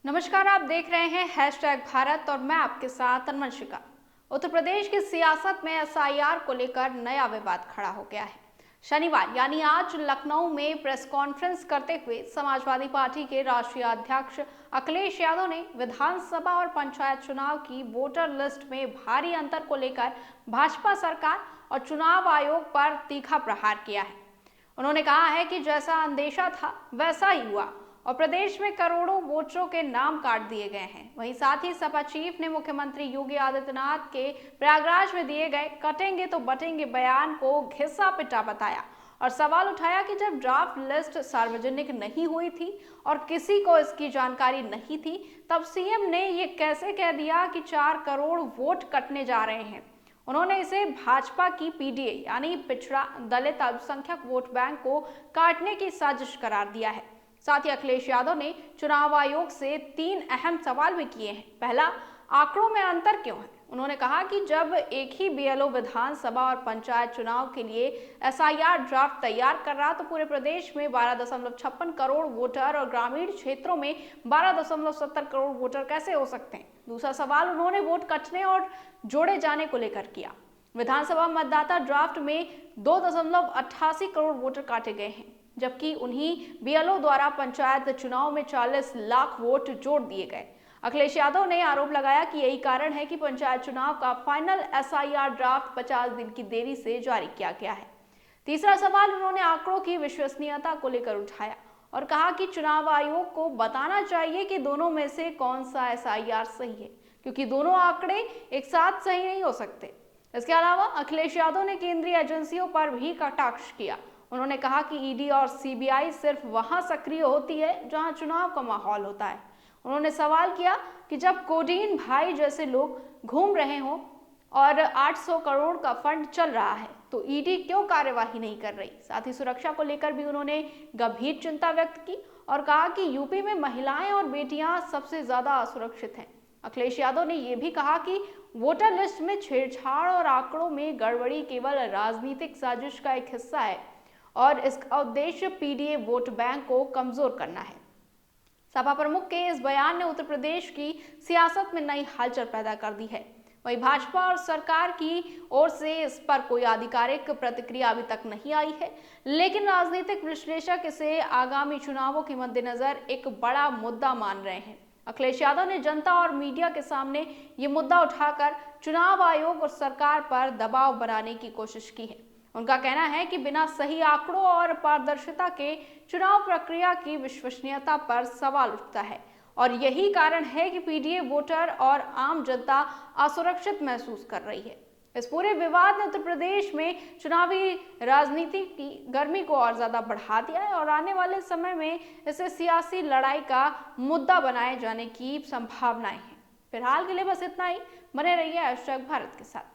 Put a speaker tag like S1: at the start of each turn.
S1: नमस्कार, आप देख रहे हैं हैशटैग भारत और मैं आपके साथ अनवंशिका। उत्तर प्रदेश की सियासत में एसआईआर को लेकर नया विवाद खड़ा हो गया है। शनिवार यानी आज लखनऊ में प्रेस कॉन्फ्रेंस करते हुए समाजवादी पार्टी के राष्ट्रीय अध्यक्ष अखिलेश यादव ने विधानसभा और पंचायत चुनाव की वोटर लिस्ट में भारी अंतर को लेकर भाजपा सरकार और चुनाव आयोग पर तीखा प्रहार किया है। उन्होंने कहा है कि जैसा अंदेशा था वैसा ही हुआ और प्रदेश में करोड़ों वोटरों के नाम काट दिए गए हैं। वहीं साथ ही सपा चीफ ने मुख्यमंत्री योगी आदित्यनाथ के प्रयागराज में दिए गए कटेंगे तो बटेंगे बयान को घिसा पिटा बताया और सवाल उठाया कि जब ड्राफ्ट लिस्ट सार्वजनिक नहीं हुई थी और किसी को इसकी जानकारी नहीं थी, तब सीएम ने ये कैसे कह दिया कि 4 करोड़ वोट कटने जा रहे हैं। उन्होंने इसे भाजपा की पीडीए यानी पिछड़ा दलित अल्पसंख्यक वोट बैंक को काटने की साजिश करार दिया है। साथ ही अखिलेश यादव ने चुनाव आयोग से 3 अहम सवाल भी किए हैं। पहला, आंकड़ों में अंतर क्यों है? उन्होंने कहा कि जब एक ही बीएलओ विधानसभा और पंचायत चुनाव के लिए एसआईआर ड्राफ्ट तैयार कर रहा तो पूरे प्रदेश में 12.56 करोड़ वोटर और ग्रामीण क्षेत्रों में 12.70 करोड़ वोटर कैसे हो सकते हैं। दूसरा सवाल उन्होंने वोट कटने और जोड़े जाने को लेकर किया। विधानसभा मतदाता ड्राफ्ट में 2.88 करोड़ वोटर काटे गए हैं, जबकि उन्हीं बीएलओ द्वारा पंचायत चुनाव में 40 लाख वोट जोड़ दिए गए। अखिलेश यादव ने आरोप लगाया कि यही कारण है कि पंचायत चुनाव का फाइनल एसआईआर ड्राफ्ट 50 दिन की देरी से जारी किया गया है। तीसरा सवाल उन्होंने आंकड़ों की विश्वसनीयता को लेकर उठाया और कहा कि चुनाव आयोग को बताना चाहिए कि दोनों में से कौन सा एसआईआर सही है, क्योंकि दोनों आंकड़े एक साथ सही नहीं हो सकते। इसके अलावा अखिलेश यादव ने केंद्रीय एजेंसियों पर भी कटाक्ष किया। उन्होंने कहा कि ईडी और सीबीआई सिर्फ वहां सक्रिय होती है जहां चुनाव का माहौल होता है। उन्होंने सवाल किया कि जब कोडीन भाई जैसे लोग घूम रहे हों और 800 करोड़ का फंड चल रहा है तो ईडी क्यों कार्यवाही नहीं कर रही। साथ ही सुरक्षा को लेकर भी उन्होंने गंभीर चिंता व्यक्त की और कहा कि यूपी में महिलाएं और बेटियां सबसे ज्यादा असुरक्षित हैं। अखिलेश यादव ने यह भी कहा कि वोटर लिस्ट में छेड़छाड़ और आंकड़ों में गड़बड़ी केवल राजनीतिक साजिश का एक हिस्सा है और इसका उद्देश्य पीडीए वोट बैंक को कमजोर करना है। सपा प्रमुख के इस बयान ने उत्तर प्रदेश की सियासत में नई हलचल पैदा कर दी है। वहीं भाजपा और सरकार की ओर से इस पर कोई आधिकारिक प्रतिक्रिया अभी तक नहीं आई है, लेकिन राजनीतिक विश्लेषक इसे आगामी चुनावों के मद्देनजर एक बड़ा मुद्दा मान रहे हैं। अखिलेश यादव ने जनता और मीडिया के सामने ये मुद्दा उठाकर चुनाव आयोग और सरकार पर दबाव बनाने की कोशिश की है। उनका कहना है कि बिना सही आंकड़ों और पारदर्शिता के चुनाव प्रक्रिया की विश्वसनीयता पर सवाल उठता है और यही कारण है कि पीडीए वोटर और आम जनता असुरक्षित महसूस कर रही है। इस पूरे विवाद ने उत्तर प्रदेश में चुनावी राजनीति की गर्मी को और ज्यादा बढ़ा दिया है और आने वाले समय में इसे सियासी लड़ाई का मुद्दा बनाए जाने की संभावनाएं हैं। फिलहाल के लिए बस इतना ही। बने रहिए हैशटैग भारत के साथ।